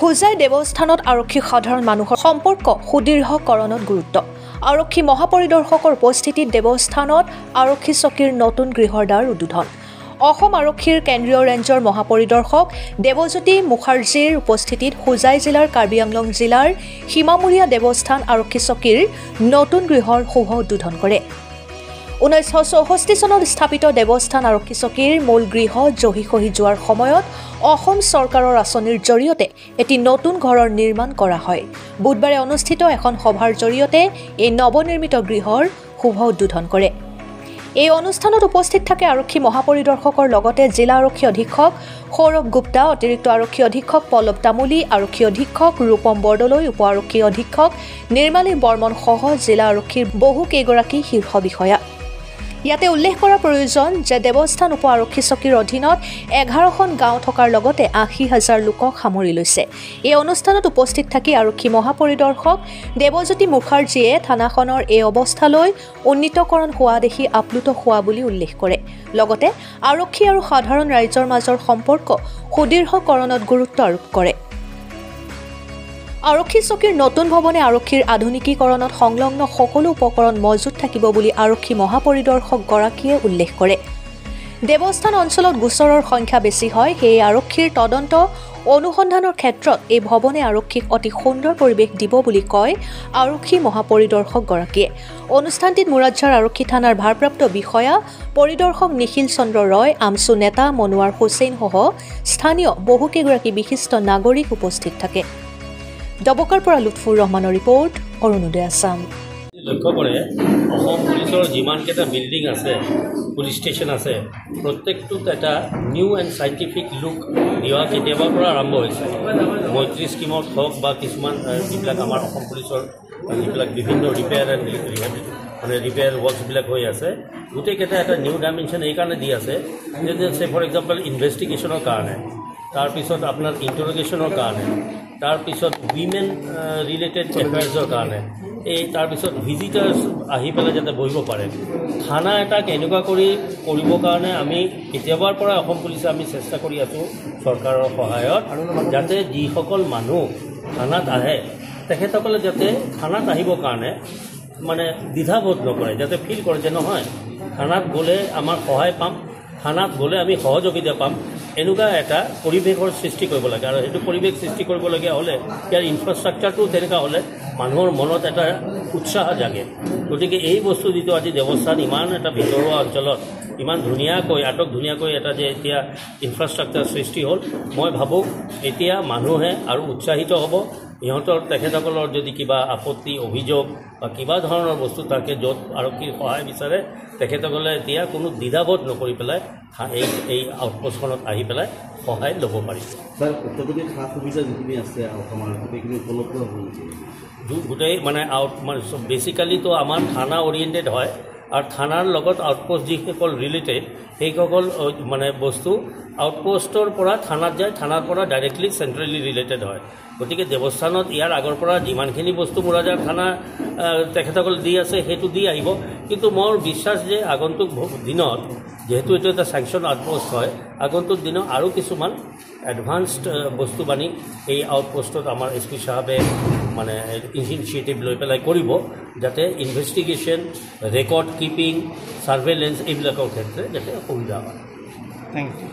হোজাই দেৱস্থানত আৰক্ষী সাধাৰণ মানুহৰ সম্পৰ্ক সুদৃঢ়কৰণত গুৰুত্ব। আৰক্ষী মহাপৰিদৰ্শকৰ উপস্থিতিত দেৱস্থানত আৰক্ষী চকীৰ নতুন গৃহৰ দ্বাৰ উদ্বোধন। অসম আৰক্ষীৰ কেন্দ্ৰীয় ৰেঞ্জৰ মহাপৰিদৰ্শক দেৱজ্যোতি মুখাৰ্জীৰ উপস্থিতিত হোজাই জিলাৰ কাৰ্বি আংলং জিলাৰ সীমামূৰীয়া দেৱস্থান আৰক্ষী চকীৰ নতুন গৃহৰ শুভ উদ্বোধন কৰে। 1964 চনত স্থাপিত দেৱস্থান আৰক্ষী চকীৰ মূল গৃহ জহি খহি যোৱাৰ সময়ত অসম চৰকাৰৰ আঁচনিৰ জৰিয়তে এটি নতুন ঘৰৰ নিৰ্মাণ কৰা হয়। বুধবাৰে অনুষ্ঠিত এখন সভাৰ জৰিয়তে এই নৱনিৰ্মিত গৃহৰ শুভ উদ্বোধন কৰে। এই অনুষ্ঠানত উপস্থিত থাকে আৰক্ষী মহাপৰিদৰ্শকৰ লগতে জিলা আৰক্ষী অধীক্ষক সৌৰভ গুপ্তা, অতিৰিক্ত আৰক্ষী অধীক্ষক পল্লৱ তামুলী, আৰক্ষী অধীক্ষক ৰূপম বৰদলৈ, উপ আৰক্ষী অধীক্ষক নিৰ্মালী বৰ্মন সহ জিলা আৰক্ষীৰ বহু কেইগৰাকী শীৰ্ষ বিষয়া। ইয়াতে উল্লেখ কৰা প্ৰয়োজন যে দেৱস্থান উপ আৰক্ষী চকীৰ অধীনত 11খন গাঁও থকাৰ লগতে 80,000 লোকক সামৰি লৈছে। এই অনুষ্ঠানত উপস্থিত থাকি আৰক্ষী মহাপৰিদৰ্শক দেৱজ্যোতি মুখাৰ্জীয়ে থানাখনৰ এই অৱস্থালৈ উন্নীতকৰণ হোৱা দেখি আপ্লুত হোৱা বুলি উল্লেখ কৰে। লগতে আৰক্ষী আৰু সাধাৰণ ৰাইজৰ মাজৰ সম্পৰ্ক সুদৃঢ়কৰণত গুৰুত্ব আৰোপ কৰে। আৰক্ষী চকীৰ নতুন ভৱনে আৰক্ষীৰ আধুনিকীকৰণত সংলগ্ন সকলো উপকৰণ মজুত থাকিব বুলি আৰক্ষী মহাপৰিদৰ্শকগৰাকীয়ে উল্লেখ কৰে। দেৱস্থান অঞ্চলত গোচৰৰ সংখ্যা বেছি হয়, সেয়ে আৰক্ষীৰ তদন্ত অনুসন্ধানৰ ক্ষেত্ৰত এই ভৱনে আৰক্ষীক অতি সুন্দৰ পৰিৱেশ দিব বুলি কয় আৰক্ষী মহাপৰিদৰ্শকগৰাকীয়ে। অনুষ্ঠানটিত মুৰাদঝাৰ আৰক্ষী থানাৰ ভাৰপ্ৰাপ্ত বিষয়া পৰিদৰ্শক নিখিল চন্দ্ৰ ৰয়, আমচু নেতা মনোৱাৰ হুছেইন সহ স্থানীয় বহুকেইগৰাকী বিশিষ্ট নাগৰিক উপস্থিত থাকে। ডবকাৰ পৰা লুৎফুৰ ৰহমানৰ ৰিপৰ্ট, অৰুণোদয় আছাম। লক্ষ্য কৰে অসম পুলিচৰ যিমানকেইটা বিল্ডিং আছে, পুলিচ ষ্টেচন আছে, প্ৰত্যেকটোত এটা নিউ এণ্ড চাইণ্টিফিক লুক দিয়া কেতিয়াবাৰ পৰা আৰম্ভ হৈছে। মৈত্ৰী স্কিমত হওক বা কিছুমান যিবিলাক আমাৰ অসম পুলিচৰ যিবিলাক বিভিন্ন ৰিপেয়াৰ এণ্ড ৰিপেয়াৰ ৱৰ্কছবিলাক হৈ আছে, গোটেইকেইটা এটা নিউ ডাইমেনশ্যন এইকাৰণে দি আছে যে ফৰ এক্সাম্পল ইনভেষ্টিগেশ্যনৰ কাৰণে, তাৰপিছত আপোনাৰ ইণ্টাৰগেশ্যনৰ কাৰণে, তাৰপিছত উইমেন ৰিলেটেড এফেয়াৰ্ছৰ কাৰণে, তাৰপিছত ভিজিটাৰ্ছ আহি পেলাই যাতে বহিব পাৰে। থানা এটাক এনেকুৱা কৰিবৰ কাৰণে আমি কেতিয়াবাৰ পৰা অসম পুলিচে আমি চেষ্টা কৰি আছোঁ চৰকাৰৰ সহায়ত, যাতে যিসকল মানুহ থানাত আহে তেখেতসকলে যাতে থানাত আহিবৰ কাৰণে মানে দ্বিধাবোধ নকৰে, যাতে ফিল কৰে যে নহয় থানাত গ'লে আমাৰ সহায় পাম, থানাত গ'লে আমি সহযোগিতা পাম, এনেকুৱা এটা পৰিৱেশৰ সৃষ্টি কৰিব লাগে। আৰু সেইটো পৰিৱেশ সৃষ্টি কৰিবলগীয়া হ'লে ইয়াৰ ইনফ্ৰাষ্ট্ৰাকচাৰটো তেনেকুৱা হ'লে মানুহৰ মনত এটা উৎসাহ জাগে। গতিকে এই বস্তু যিটো আজি দেৱস্থান ইমান এটা ভিতৰুৱা অঞ্চলত ইমান ধুনীয়াকৈ ধুনীয়াকৈ এটা যে এতিয়া ইনফ্ৰাষ্ট্ৰাকচাৰ সৃষ্টি হ'ল, মই ভাবোঁ এতিয়া মানুহে আৰু উৎসাহিত হ'ব। ইহঁতৰ তেখেতসকলৰ যদি কিবা আপত্তি অভিযোগ বা কিবা ধৰণৰ বস্তু থাকে য'ত আৰক্ষীৰ সহায় বিচাৰে, তেখেতসকলে এতিয়া কোনো দ্বিধাবোধ নকৰি পেলাই এই আউটপোষ্টখনত আহি পেলাই সহায় ল'ব পাৰিব। ছাৰ, অত্যাধুনিক সা সুবিধা যিখিনি আছে অসমৰ গোটেইখিনি উপলব্ধ হ'ব গোটেই মানে বেচিকেলিতো আমাৰ থানা অৰিয়েণ্টেড হয়, আৰু থানাৰ লগত আউটপোষ্ট যিসকল ৰিলেটেড সেইসকল মানে বস্তু আউটপোষ্টৰ পৰা থানাত যায়, থানাৰ পৰা ডাইৰেক্টলি চেণ্ট্ৰেলি ৰিলেটেড হয়। গতিকে দেৱস্থানত ইয়াৰ আগৰ পৰা যিমানখিনি বস্তু মুৰাদঝাৰ থানা তেখেতসকল দি আছে সেইটো দি আহিব। কিন্তু মোৰ বিশ্বাস যে আগন্তুক দিনত, যিহেতু এইটো এটা চেংচন আউটপোষ্ট হয়, আগন্তুক দিনত আৰু কিছুমান এডভান্সড বস্তু বানি এই আউটপোষ্টত আমাৰ SP সাহেবে মানে ইনিচিয়েটিভ লৈ পেলাই কৰিব, যাতে ইনভেষ্টিগেশ্যন, ৰেকৰ্ড কিপিং, ছাৰ্ভেইলেঞ্চ এইবিলাকৰ ক্ষেত্ৰত যাতে সুবিধা হয়। Thank U.